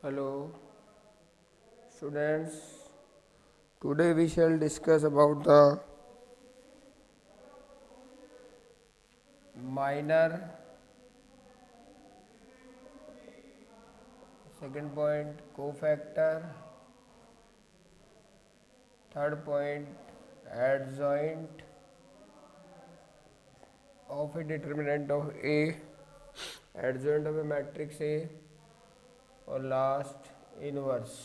Hello, students. Today we shall discuss about the minor. Second point, cofactor. Third point, adjoint of a determinant of A, adjoint of a matrix A, और last inverse.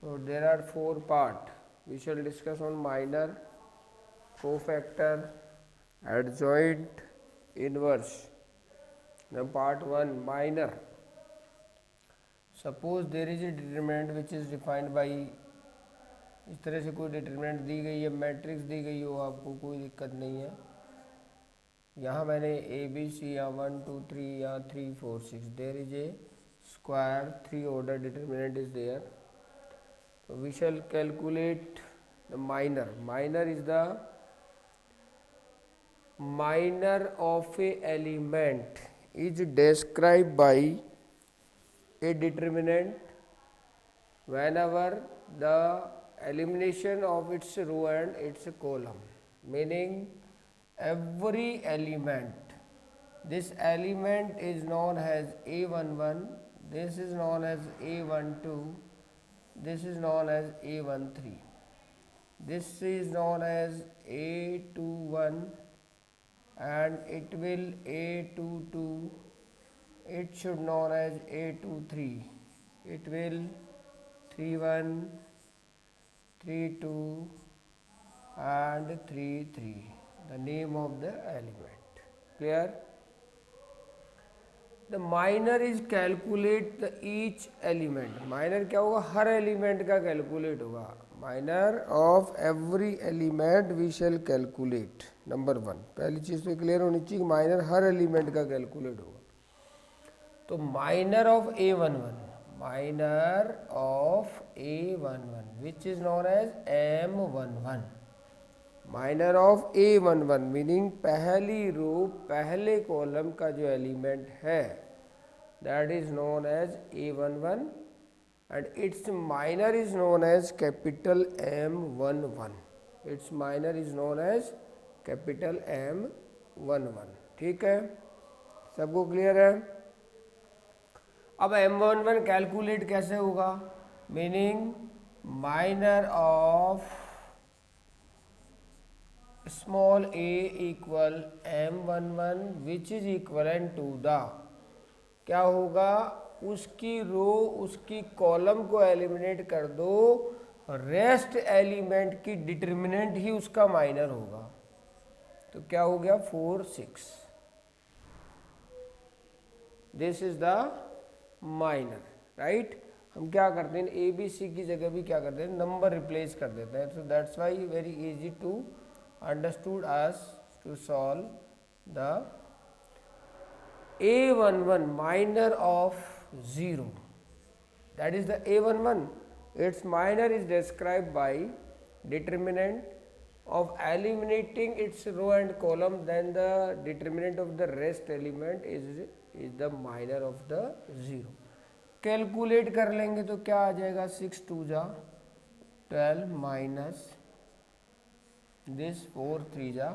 So there are four parts. We shall discuss on minor, cofactor, adjoint, inverse. Now part 1, minor. Suppose there is a determinant which is defined by, इस तरह से कोई determinant दी गई है, matrix दी गई हो, आपको कोई दिक्कत नहीं है. यहाँ मैंने ए बी सी या 1 2 3 या 3 4 6, there is a square 3 order determinant is there. So we shall calculate the minor. Minor is the minor of a element is described by a determinant whenever the elimination of its row and its column, meaning every element, this element is known as a11, this is known as a12, this is known as a13, this is known as a21, and it will a22, it should known as a23, it will 31, 32 and 33, the name of the element. Clear? The minor is calculate the each element. Minor क्या होगा? हर element का calculate होगा. Minor of every element we shall calculate. Number 1, पहली चीज़ तो clear होनी चाहिए कि माइनर हर एलिमेंट का कैलकुलेट होगा. तो minor of a11, minor of a11 which is known as m11, minor of a11 meaning पहली रो पहले कॉलम का जो एलिमेंट है that is known as a11 and its minor is known as capital M11. its minor is known as capital M11. ठीक है, सबको clear है? अब M11 कैलकुलेट कैसे होगा? Meaning minor of small a equal M11 which is equivalent to the, क्या होगा? उसकी रो उसकी कॉलम को एलिमिनेट कर दो, रेस्ट एलिमेंट की डिटरमिनेंट ही उसका माइनर होगा. तो क्या हो गया? 4 6. This is the minor. Right? हम क्या करते हैं, ए बी सी की जगह भी क्या करते हैं, नंबर रिप्लेस कर देते हैं. So that's why very easy to understood us to solve the a11 minor of 0, that is the a11. its minor is described by determinant of eliminating its row and column, then the determinant of the rest element is the minor of the 0. Calculate कर लेंगे तो क्या आ जाएगा? 6 2 जा 12 minus this 4 3 जा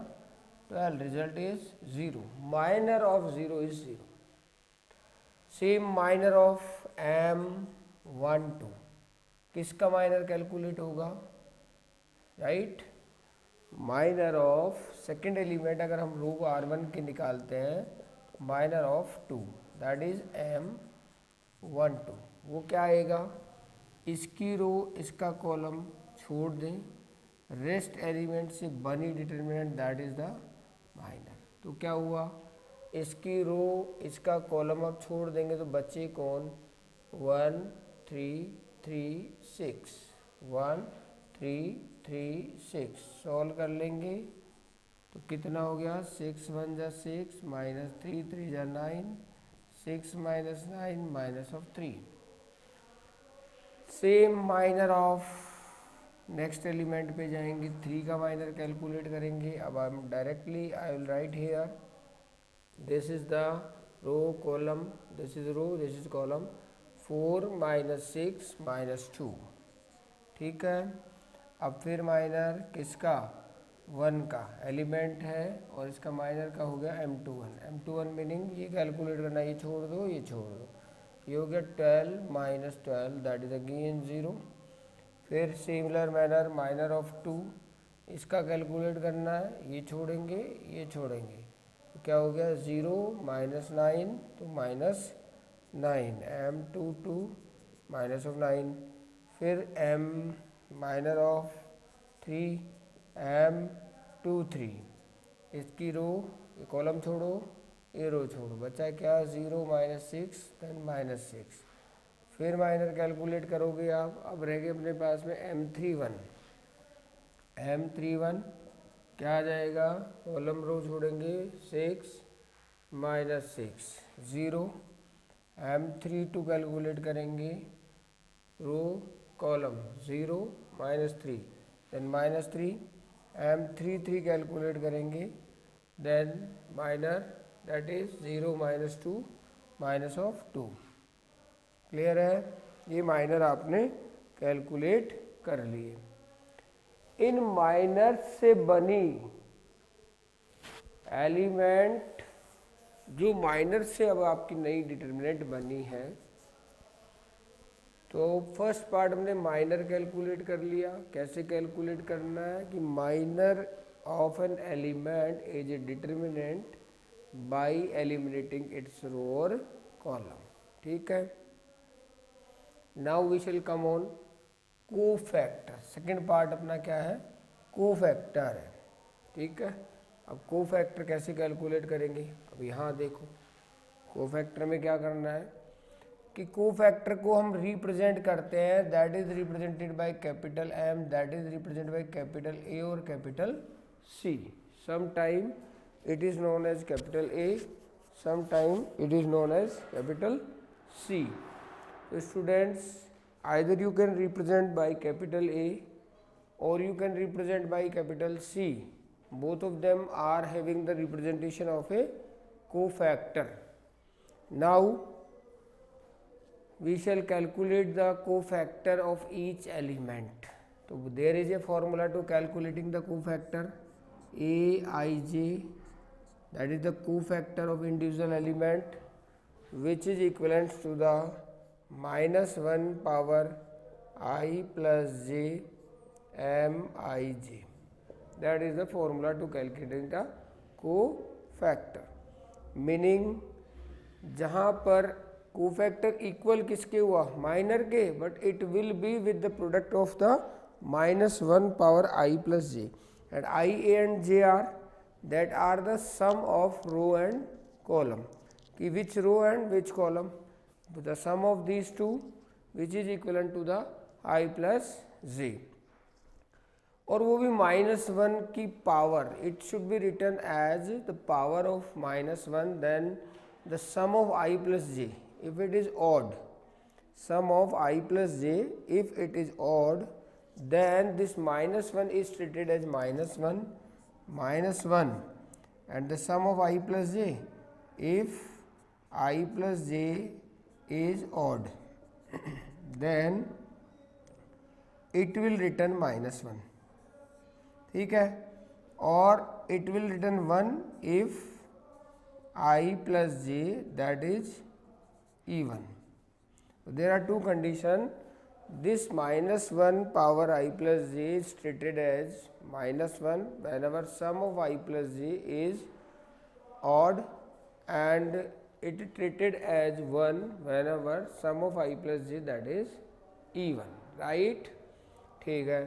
12, result is 0. minor of 0 is 0. same minor of M12, किसका minor calculate होगा? Right? Minor of second element अगर हम रो R1 के निकालते हैं, minor of 2 that is M12, वो क्या आएगा? इसकी रो इसका कॉलम छोड़ दें, रेस्ट एलिमेंट से बनी determinant that is the minor. तो क्या हुआ? इसकी रो इसका कॉलम अब छोड़ देंगे तो बचे कौन? 1 3 3 6, 1 3 3 6. सॉल्व कर लेंगे तो कितना हो गया? 6 1 जा 6 माइनस 3 3 जा 9, 6 minus 9 minus of 3. Same minor of next element पे जाएंगे, 3 का माइनर कैलकुलेट करेंगे. अब I am directly I will write here, this is the row column, this is row, this is column, 4 minus 6 minus 2, ठीक है। अब फिर माइनर किसका, 1 का एलिमेंट है और इसका माइनर का हो गया M21, M21 मीनिंग ये कैलकुलेट करना, ये छोड़ दो, ये छोड़ दो, ये हो गया 12 माइनस 12, दैट इज अगेन 0। फिर सिमिलर मैनर माइनर ऑफ 2, इसका कैलकुलेट करना है, ये छोड़ेंगे, ये छोड़ेंगे, तो क्या हो गया 0 माइनस 9, तो माइनस 9, M22 माइनस ऑफ 9। फिर M माइनर ऑफ 3, M23, इसकी रो, ये कॉलम छोड़ो, ये रो छोड़ो, बचा क्या 0 माइनस 6 देन माइनस 6। फिर माइनर कैलकुलेट करोगे आप, अब रह गए अपने पास में M31, M31 क्या आ जाएगा, कॉलम रो छोड़ेंगे 6 माइनस 6 0, M32 कैलकुलेट करेंगे, row column 0 minus 3 then minus 3, M33 calculate करेंगे, then minor that is 0 minus 2 minus of 2, clear है। ये माइनर आपने कैलकुलेट कर लिए। इन माइनर से बनी एलिमेंट, जो माइनर से अब आपकी नई डिटर्मिनेंट बनी है, तो फर्स्ट पार्ट हमने माइनर कैलकुलेट कर लिया। कैसे कैलकुलेट करना है कि minor of an element is a determinant by eliminating its row और कॉलम, ठीक है। Now we shall come on cofactor. Second part अपना क्या है, कोफैक्टर है, ठीक है। अब कोफैक्टर कैसे कैलकुलेट करेंगे, अब यहाँ देखो कोफैक्टर में क्या करना है कि कोफैक्टर को हम रिप्रेजेंट करते हैं, that is represented by capital M, that is represented by capital A और capital C। Some time it is known as capital A, some time it is known as capital C। So students, either you can represent by capital A or you can represent by capital C. Both of them are having the representation of a cofactor. Now we shall calculate the cofactor of each element. So there is a formula to calculating the cofactor, Aij, that is the cofactor of individual element, which is equivalent to the minus 1 power I plus j Mij. That is the formula to calculating the cofactor. Meaning जहाँ पर cofactor equal किसके हुआ, minor के, but it will be with the product of the minus 1 power I plus j, and I, A and j are that are the sum of row and column. कि which row and which column, the sum of these two which is equivalent to the I plus j, और वो भी -1 की power, it should be written as the power of -1, then the sum of I plus j if it is odd, sum of I plus j if it is odd, then this -1 is treated as -1, and the sum of I plus j if I plus j is odd then it will return -1, ठीक है, और it will return 1 if I plus j that is even. There are two conditions. This -1 power I plus j is treated as -1 whenever sum of I plus j is odd, and it is treated as 1 whenever sum of I plus j that is even, right? ठीक है,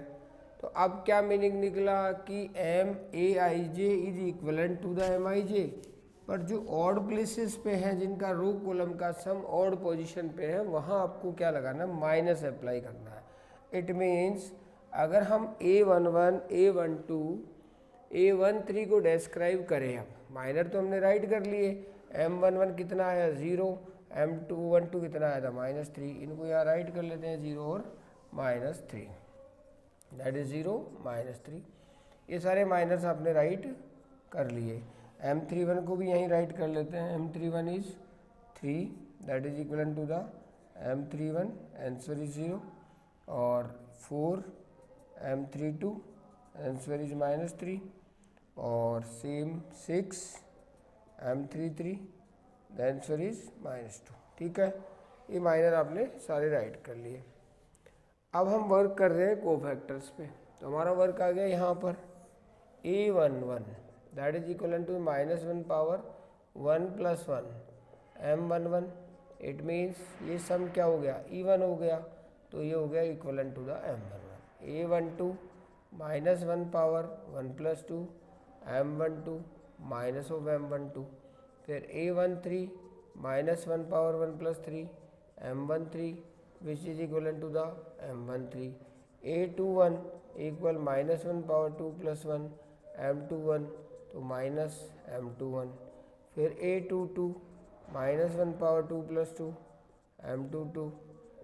तो अब क्या meaning निकला कि MAij is equivalent to the MIj, पर जो odd places पे हैं, जिनका रो कॉलम का सम ऑड पोजीशन पे है, वहाँ आपको क्या लगाना, माइनस अप्लाई करना है। इट मीन्स अगर हम A11, A12, A13 को डिस्क्राइब करें, अब माइनर तो हमने राइट कर लिए, M11 कितना आया 0, M212 कितना आया था -3, इनको यहाँ राइट कर लेते हैं 0 और -3, दैट इज 0 -3, ये सारे माइनर्स आपने राइट कर लिए। M31 को भी यहीं राइट कर लेते हैं, M31 is 3 that is equal to the M31 answer is 0 और 4 M32 आंसर इज -3 और same 6 M33 the answer is -2। ठीक है, ये माइनर आपने सारे राइट कर लिए। अब हम वर्क कर रहे हैं कोफैक्टर्स पे, तो हमारा वर्क आ गया यहाँ पर A11 that is equal to -1 power 1 + 1 M11। It means ये सम क्या हो गया, E1 हो गया, तो ये हो गया equal to the M11। A12 -1 power 1 + 2 M12 minus of M12। फिर A13 -1 power 1 + 3 M13 which is equal to the M13। A21 equal -1 power 2 + 1 M21 तो माइनस M21। फिर A22 -1 पावर 2 + 2 M22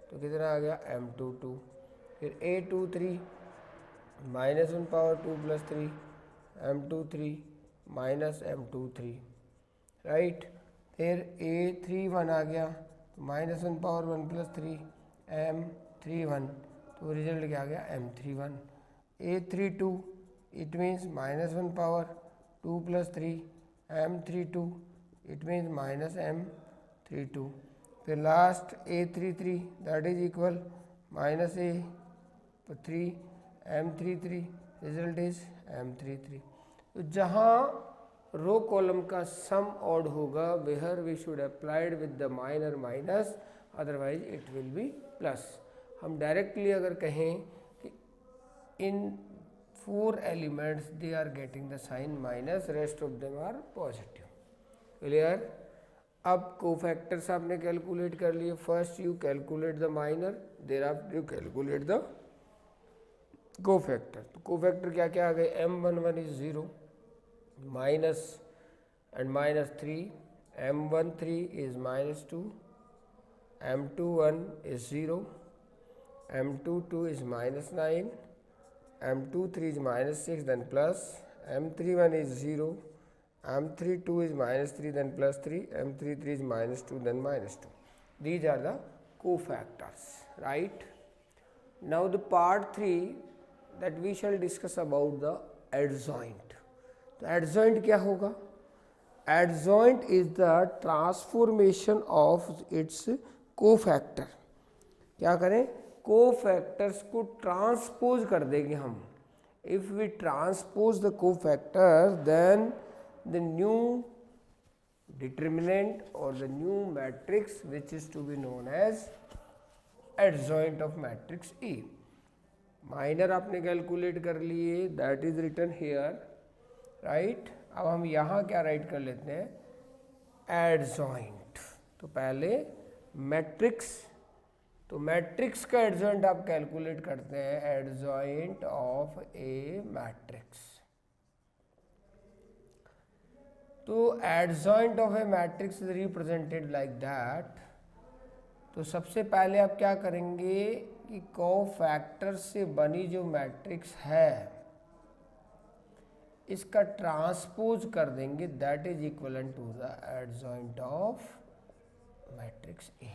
तो कितना आ गया M22। फिर A23 -1 power 2 + 3 M23 minus M23 right. फिर A31 आ गया तो -1 पावर 1 + 3 M31 तो रिजल्ट क्या आ गया M31। A32 it means -1 power 2 + 3 M32 it means -M32। फिर last A33 that is equal -A3 M33 result is M33। तो जहाँ रो कॉलम का सम ऑड होगा where we should applied with the minor minus, otherwise it will be plus. हम directly अगर कहें कि इन 4 elements they are getting the sign minus, rest of them are positive. Clear. अब cofactors आपने calculate कर लिए। First you calculate the minor, there after you calculate the cofactor. तो कोफैक्टर क्या क्या आ गए, M11 is 0 minus and -3, M13 is -2, M21 is 0, M22 is -9, M23 is -6 then plus, M31 is 0, M32 is -3 then +3, M33 is -2 then -2. These are the cofactors, right? Now the part 3 that we shall discuss about the adjoint. तो adjoint क्या होगा? Adjoint is the transformation of its cofactor। क्या करें, cofactors को transpose कर देंगे हम। If we transpose the cofactor then the new determinant और the new matrix which is to be known as adjoint of matrix E। Minor आपने calculate कर लिए, that is written here, right. अब हम यहाँ क्या राइट कर लेते हैं, एडजॉइंट। तो पहले मैट्रिक्स, तो मैट्रिक्स का एडजॉइंट आप कैलकुलेट करते हैं, एडजॉइंट ऑफ ए मैट्रिक्स। तो adjoint of A matrix is represented like that. तो सबसे पहले आप क्या करेंगे कि कोफैक्टर से बनी जो मैट्रिक्स है इसका ट्रांसपोज कर देंगे, that is equal to the adjoint of matrix A,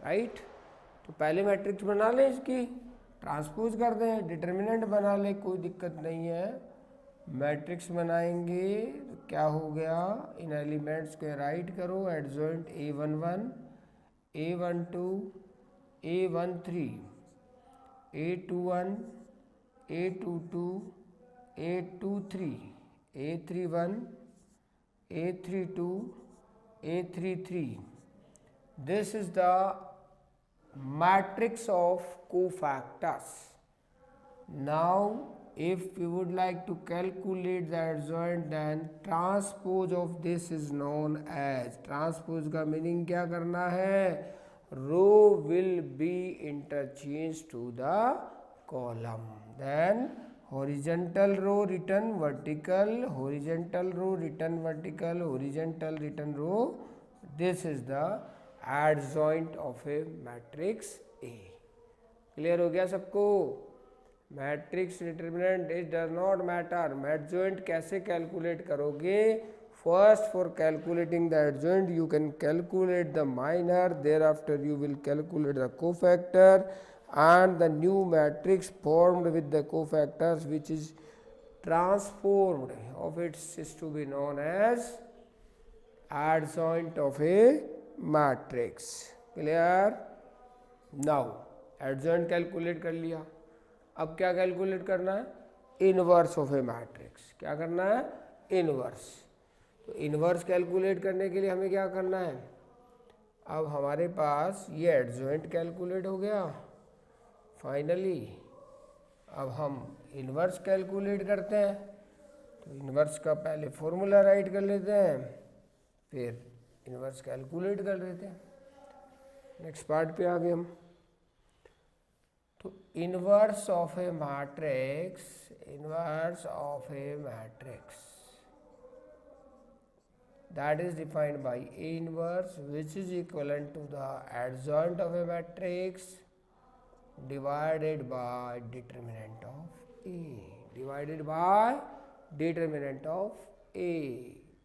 right. तो पहले मैट्रिक्स बना लें, इसकी ट्रांसपोज कर दें, डिटर्मिनेंट बना लें, कोई दिक्कत नहीं है। मैट्रिक्स बनाएंगे तो क्या हो गया, इन एलिमेंट्स को राइट करो, adjoint A11, A12, A13, A21, A22, A23, A31, A32, A33. This is the matrix of cofactors. Now if we would like to calculate the adjoint, then transpose of this is known as, transpose का meaning क्या करना है, row will be interchanged to the column, then horizontal row written vertical, horizontal row written vertical, horizontal written row. This is the adjoint of a matrix A। Clear हो गया सबको। Matrix determinant it does not matter, adjoint कैसे calculate करोगे, First, for calculating the adjoint, you can calculate the minor. Thereafter, you will calculate the cofactor and the new matrix formed with the cofactors, which is transformed of its, is to be known as adjoint of a matrix. Clear? Now, adjoint calculate कर लिया. अब क्या calculate करना है? Inverse of A matrix. क्या करना है? Inverse. तो इनवर्स कैलकुलेट करने के लिए हमें क्या करना है? अब हमारे पास ये एडजॉइंट कैलकुलेट हो गया फाइनली. अब हम इनवर्स कैलकुलेट करते हैं. तो इनवर्स का पहले फॉर्मूला राइट कर लेते हैं, फिर इनवर्स कैलकुलेट कर लेते हैं. नेक्स्ट पार्ट पे आ गए हम. तो inverse of A matrix, inverse of A matrix that is defined by A inverse, which is equivalent to the adjoint of a matrix divided by determinant of A, divided by determinant of A.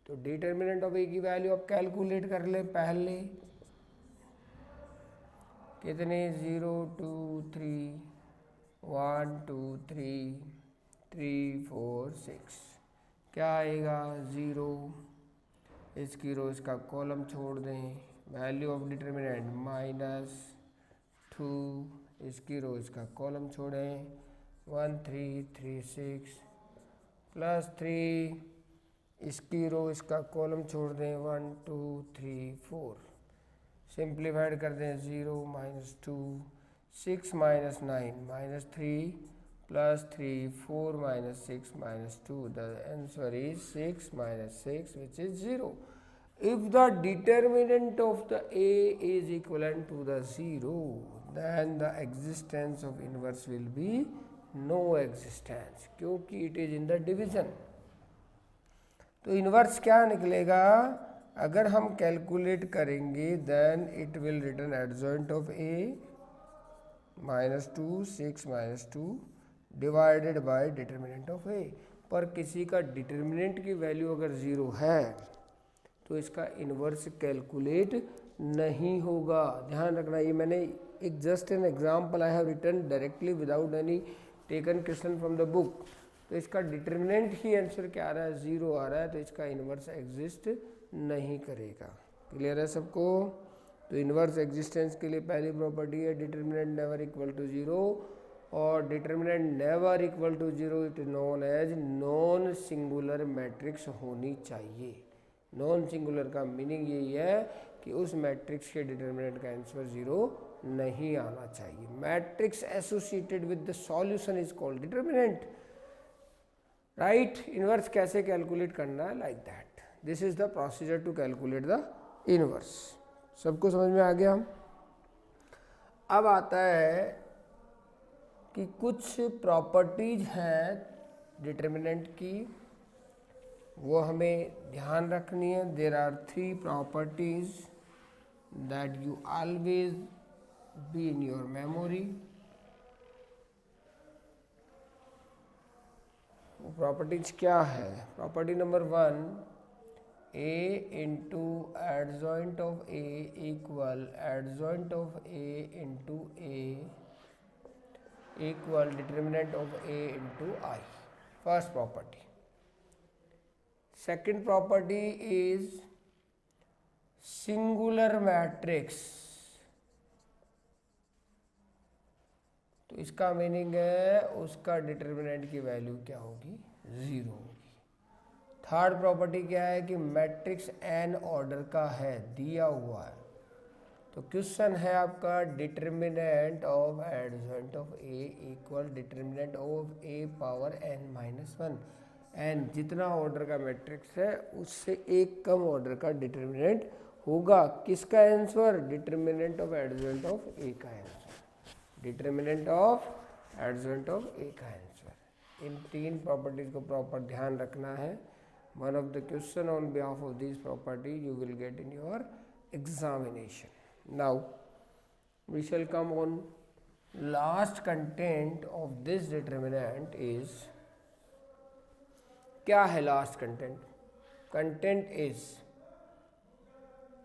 तो determinant of A की value अब calculate कर ले पहले. कितने? 0 2 3 1 2 3 3 4 6. क्या आएगा? 0. इसकी रोज का कॉलम छोड़ दें. Value of determinant -2. इसकी रोज का कॉलम छोड़ें. 1 3 3 6 +3. इसकी रो इसका कॉलम छोड़ दें. 1 2 3 4. सिंप्लीफाइड कर दें. 0 -2 6 -9 -3 +3 4 -6 -2. The answer is 6 -6, which is 0. If the determinant of the A is equivalent to the 0, then the existence of inverse will be no existence, क्योंकि it is in the division. तो inverse क्या निकलेगा? अगर हम calculate करेंगे then it will return adjoint of A -2 6 -2 divided by determinant of a. पर किसी का डिटर्मिनेंट की वैल्यू अगर 0 है तो इसका इन्वर्स कैलकुलेट नहीं होगा. ध्यान रखना. ये मैंने एक just an example I have written directly without any taken question from the book. तो इसका डिटर्मिनेंट ही आंसर क्या आ रहा है? 0 आ रहा है. तो इसका इन्वर्स एग्जिस्ट नहीं करेगा. क्लियर है सबको? तो इन्वर्स एग्जिस्टेंस के लिए पहली प्रॉपर्टी है डिटर्मिनेंट नेवर इक्वल टू 0, और determinant never equal to 0 it is known as non singular matrix होनी चाहिए. नॉन सिंगुलर का मीनिंग यही है कि उस मैट्रिक्स के डिटर्मिनेंट का आंसर 0 नहीं आना चाहिए. Matrix associated with the solution is called determinant. Right? Inverse कैसे कैलकुलेट करना है? Like that. This is the procedure to calculate the inverse. सबको समझ में आ गया? अब आता है कि कुछ प्रॉपर्टीज हैं डिटर्मिनेंट की, वो हमें ध्यान रखनी है. There are 3 properties that you always be in your memory. वो प्रॉपर्टीज क्या है? Property number 1, A into adjoint of A equal adjoint of A into A equal determinant of A into I. First property. Second property is singular matrix. तो इसका meaning है उसका determinant की value क्या होगी? 0 होगी. थर्ड प्रॉपर्टी क्या है कि मैट्रिक्स n ऑर्डर का है, दिया हुआ है. तो क्वेश्चन है आपका determinant of adjoint of a equal determinant of a power n-1. n जितना ऑर्डर का मैट्रिक्स है उससे एक कम ऑर्डर का डिटर्मिनेंट होगा. किसका answer? Determinant of adjoint of a का answer. Determinant of adjoint of a का आंसर. इन 3 प्रॉपर्टीज को प्रॉपर ध्यान रखना है. One of the question on behalf of these property you will get in your examination. Now we shall come on last content of this determinant is, क्या है last content? content is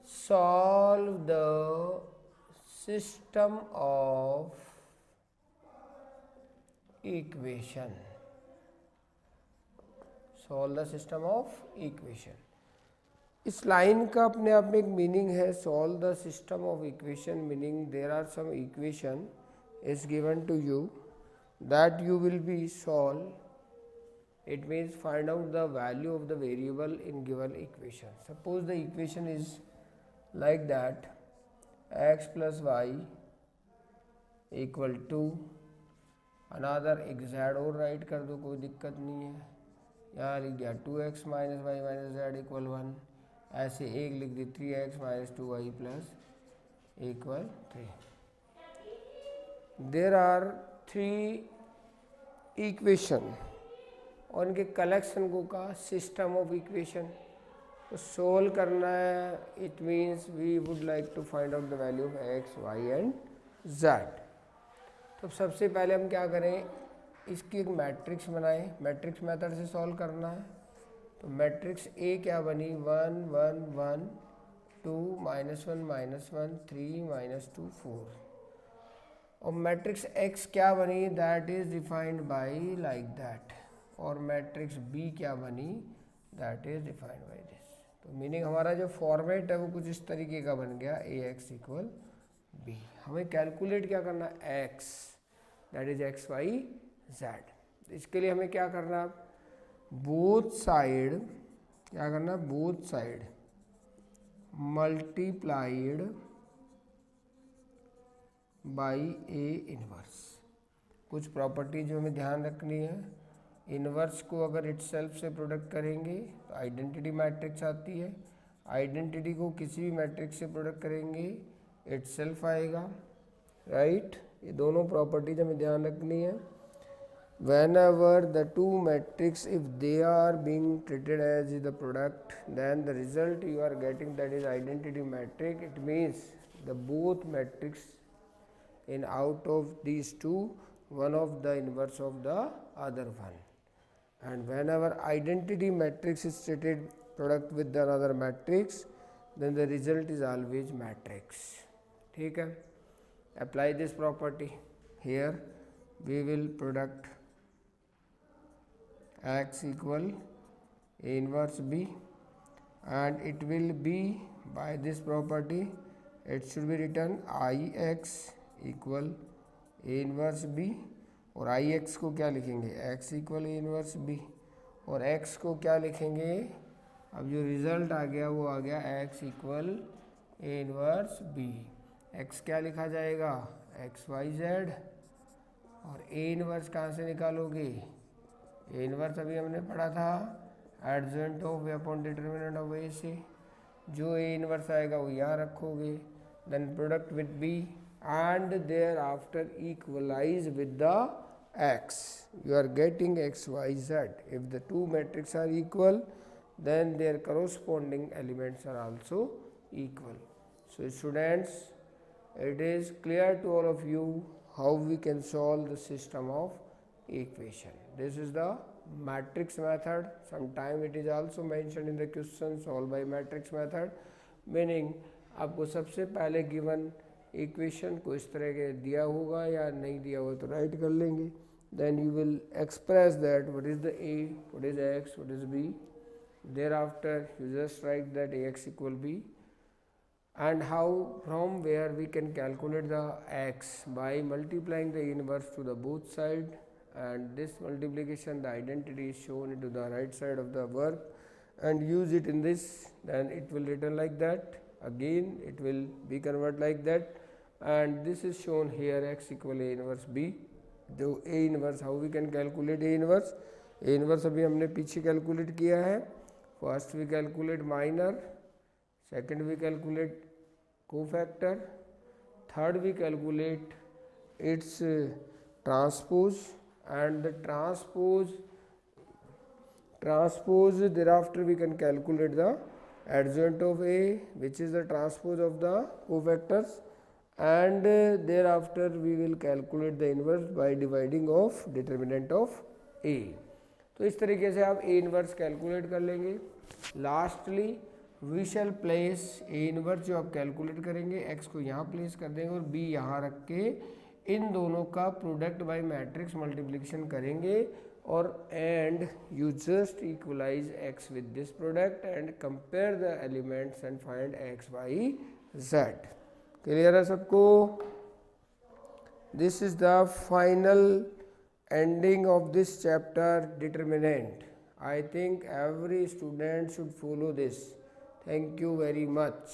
solve the system of equation. Solve the system of equation. इस line का अपने आप में एक meaning है, solve the system of equation, meaning there are some equation is given to you that you will be solve. It means find out the value of the variable in given equation. Suppose the equation is like that, x plus y equal to another z और right कर दो, कोई दिक्कत नहीं है. यहाँ लिख दिया 2x minus y minus z equal 1. ऐसे एक लिख दी 3x minus 2y plus equal 3. There are 3 equation और इनके कलेक्शन को का सिस्टम ऑफ इक्वेशन को सोल्व करना है. It means we would like to find out the value of x y and z. तो सबसे पहले हम क्या करें, इसकी एक मैट्रिक्स बनाएं. मैट्रिक्स मेथड से सॉल्व करना है. तो मैट्रिक्स ए क्या बनी, 1 1 1 2 -1 -1 3 -2 4. और मैट्रिक्स एक्स क्या बनी, that is defined by like that. और मैट्रिक्स बी क्या बनी, that is defined by this. तो मीनिंग हमारा जो फॉर्मेट है वो कुछ इस तरीके का बन गया, ए एक्स इक्वल बी. हमें कैलकुलेट क्या करना है, x that is x y z. इसके लिए हमें क्या करना, बोथ साइड क्या करना, both side multiplied by A inverse. कुछ प्रॉपर्टी जो हमें ध्यान रखनी है, इनवर्स को अगर इटसेल्फ से प्रोडक्ट करेंगे तो आइडेंटिटी मैट्रिक्स आती है. आइडेंटिटी को किसी भी मैट्रिक्स से प्रोडक्ट करेंगे इटसेल्फ आएगा, राइट. ये दोनों प्रॉपर्टीज हमें ध्यान रखनी है. Whenever the two matrix, if they are being treated as the product, then the result you are getting, that is identity matrix. It means the both matrix in out of these two, one of the inverse of the other one. And whenever identity matrix is treated product with the another matrix, then the result is always matrix. ठीक है. Apply this property here. We will product x equal a inverse b, and it will be by this property it should be written ix equal a inverse b. और ix को क्या लिखेंगे, x equal a inverse b. और x को क्या लिखेंगे, अब जो रिजल्ट आ गया वो आ गया x equal a inverse b. x क्या लिखा जाएगा, x y z. और a इनवर्स कहाँ से निकालोगे, ए इनवर्स अभी हमने पढ़ा था adjoint of a upon determinant of a से. जो ए इनवर्स आएगा वो यहाँ रखोगे, then product with b and thereafter equalise with the x. You are getting x y z. If the two matrix are equal then their corresponding elements are also equal. So students, it is clear to all of you how we can solve the system of equation. This is the matrix method. Sometime it is also mentioned in the question, solve by matrix method, meaning आपको सबसे पहले given equation को इस तरह के दिया होगा या नहीं दिया होगा तो write कर लेंगे. Then you will express that what is the a, what is x, what is b. Thereafter you just write that ax equal b, and how, from where we can calculate the x by multiplying the inverse to the both side, and this multiplication the identity is shown into the right side of the verb, and use it in this. Then it will written like that, again it will be converted like that, and this is shown here x equal a inverse b. जो a inverse, how we can calculate a inverse. a inverse अभी हमने पीछे calculate किया है. First we calculate minor, second we calculate cofactor, third we calculate its transpose, and the transpose thereafter we can calculate the adjoint of A, which is the transpose of the cofactors, and thereafter we will calculate the inverse by dividing of determinant of A. तो इस तरीके से आप A inverse calculate कर लेंगे. Lastly we shall place A inverse जो आप calculate करेंगे, x को यहाँ प्लेस कर देंगे और b यहाँ रख के इन दोनों का प्रोडक्ट बाय मैट्रिक्स मल्टीप्लिकेशन करेंगे और and you just equalize x with this product and compare the elements and find x y z। Clear है सबको? This is the final ending of this chapter, determinant. I think every student should follow this. Thank you very much.